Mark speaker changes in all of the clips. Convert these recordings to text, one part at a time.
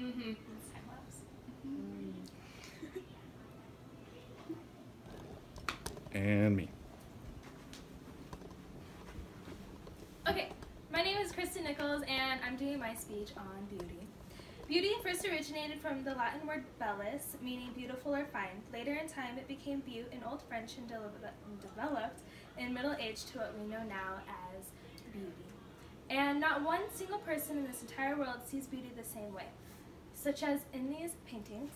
Speaker 1: Mm-hmm. It's time lapse.
Speaker 2: And me.
Speaker 1: Okay, my name is Kristen Nichols, and I'm doing my speech on beauty. Beauty first originated from the Latin word bellus, meaning beautiful or fine. Later in time, it became beaut in Old French and developed in Middle Age to what we know now as beauty. And not one single person in this entire world sees beauty the same way, such as in these paintings.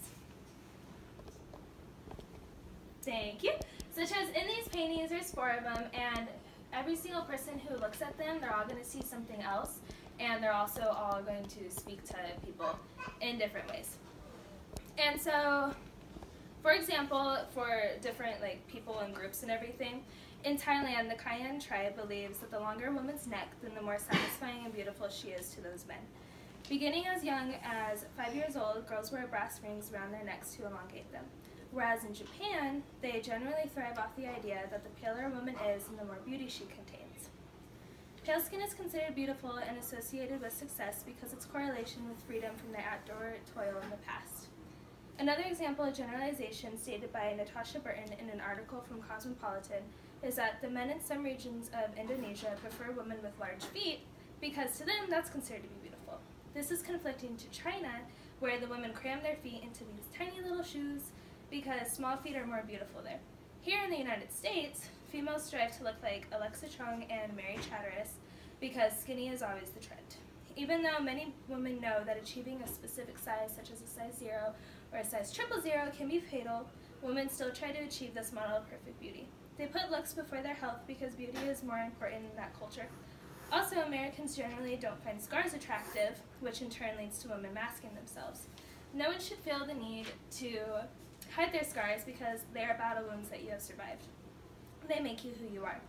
Speaker 1: Thank you. Such as in these paintings, there's 4 of them, and every single person who looks at them, they're all going to see something else, and they're also all going to speak to people in different ways. And so, for example, for different people and groups and everything, in Thailand, the Kayan tribe believes that the longer a woman's neck, then the more satisfying and beautiful she is to those men. Beginning as young as 5 years old, girls wear brass rings around their necks to elongate them. Whereas in Japan, they generally thrive off the idea that the paler a woman is, and the more beauty she contains. Pale skin is considered beautiful and associated with success because its correlation with freedom from the outdoor toil in the past. Another example of generalization stated by Natasha Burton in an article from Cosmopolitan is that the men in some regions of Indonesia prefer women with large feet because to them that's considered to be beautiful. This is conflicting to China, where the women cram their feet into these tiny little shoes because small feet are more beautiful there. Here in the United States, females strive to look like Alexa Chung and Mary Chatteris because skinny is always the trend. Even though many women know that achieving a specific size, such as a size 0 or a size 000, can be fatal, women still try to achieve this model of perfect beauty. They put looks before their health because beauty is more important in that culture. Also, Americans generally don't find scars attractive, which in turn leads to women masking themselves. No one should feel the need to hide their scars because they are battle wounds that you have survived. They make you who you are.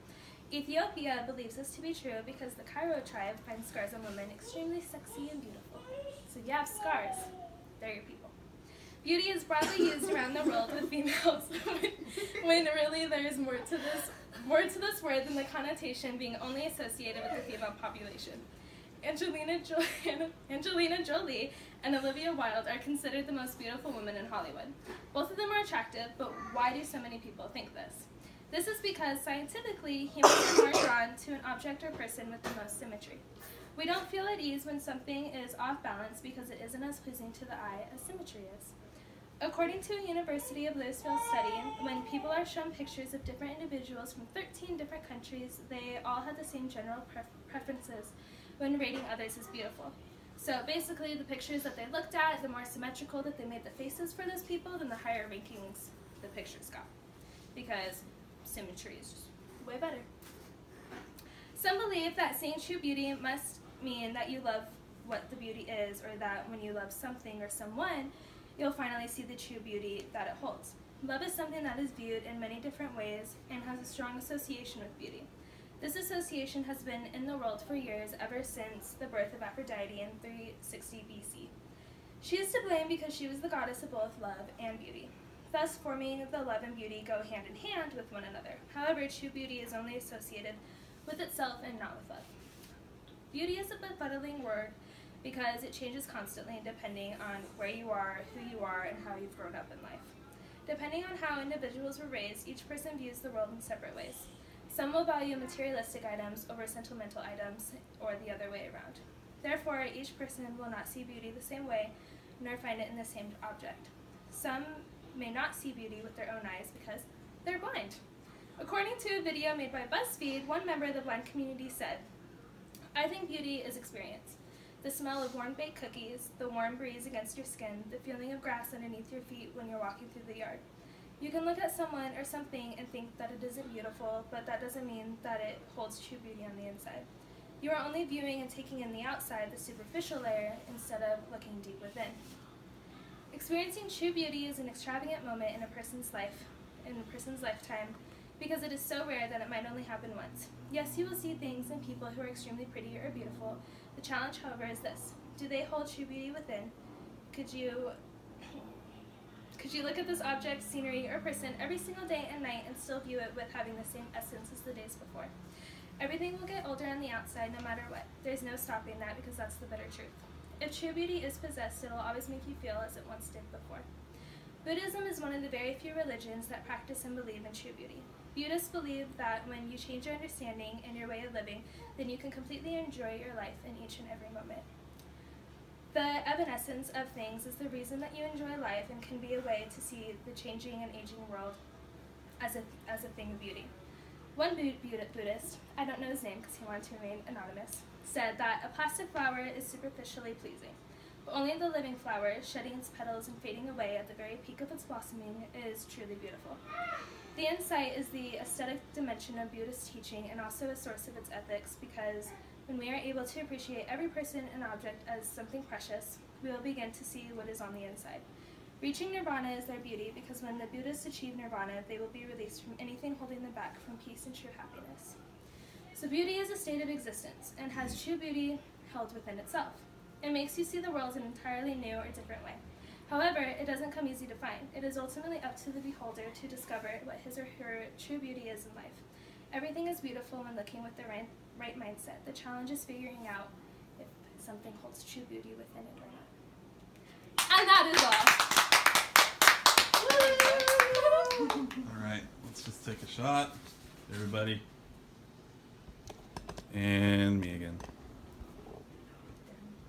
Speaker 1: Ethiopia believes this to be true because the Cairo tribe finds scars on women extremely sexy and beautiful. So you have scars, they're your people. Beauty is broadly used around the world with females when really there's more to this word than the connotation being only associated with the female population. Angelina Jolie and Olivia Wilde are considered the most beautiful women in Hollywood. Both of them are attractive, but why do so many people think this? This is because scientifically, humans are more drawn to an object or person with the most symmetry. We don't feel at ease when something is off balance because it isn't as pleasing to the eye as symmetry is. According to a University of Louisville study, when people are shown pictures of different individuals from 13 different countries, they all had the same general preferences when rating others as beautiful. So basically, the pictures that they looked at, the more symmetrical that they made the faces for those people, then the higher rankings the pictures got. Because symmetry is just way better. Some believe that seeing true beauty must mean that you love what the beauty is, or that when you love something or someone, you'll finally see the true beauty that it holds. Love is something that is viewed in many different ways and has a strong association with beauty. This association has been in the world for years, ever since the birth of Aphrodite in 360 BC. She is to blame because she was the goddess of both love and beauty. Thus, forming the love and beauty go hand in hand with one another. However, true beauty is only associated with itself and not with love. Beauty is a befuddling word because it changes constantly depending on where you are, who you are, and how you've grown up in life. Depending on how individuals were raised, each person views the world in separate ways. Some will value materialistic items over sentimental items, or the other way around. Therefore, each person will not see beauty the same way, nor find it in the same object. Some may not see beauty with their own eyes because they're blind. According to a video made by BuzzFeed, one member of the blind community said, "I think beauty is experience. The smell of warm baked cookies, the warm breeze against your skin, the feeling of grass underneath your feet when you're walking through the yard. You can look at someone or something and think that it isn't beautiful, but that doesn't mean that it holds true beauty on the inside. You are only viewing and taking in the outside, the superficial layer, instead of looking deep within." Experiencing true beauty is an extravagant moment in a person's lifetime, because it is so rare that it might only happen once. Yes, you will see things and people who are extremely pretty or beautiful. The challenge, however, is this: do they hold true beauty within? Could you look at this object, scenery, or person every single day and night and still view it with having the same essence as the days before? Everything will get older on the outside no matter what. There's no stopping that because that's the bitter truth. If true beauty is possessed, it will always make you feel as it once did before. Buddhism is one of the very few religions that practice and believe in true beauty. Buddhists believe that when you change your understanding and your way of living, then you can completely enjoy your life in each and every moment. The evanescence of things is the reason that you enjoy life and can be a way to see the changing and aging world as a thing of beauty. One Buddhist, I don't know his name because he wanted to remain anonymous, said that a plastic flower is superficially pleasing, but only the living flower, shedding its petals and fading away at the very peak of its blossoming, is truly beautiful. The insight is the aesthetic dimension of Buddhist teaching and also a source of its ethics, because when we are able to appreciate every person and object as something precious, we will begin to see what is on the inside. Reaching nirvana is their beauty, because when the Buddhists achieve nirvana, they will be released from anything holding them back from peace and true happiness. So beauty is a state of existence and has true beauty held within itself. It makes you see the world in an entirely new or different way. However, it doesn't come easy to find. It is ultimately up to the beholder to discover what his or her true beauty is in life. Everything is beautiful when looking with the right mindset. The challenge is figuring out if something holds true beauty within it or not. And that is all.
Speaker 3: All right, let's just take a shot, everybody.
Speaker 2: And me again.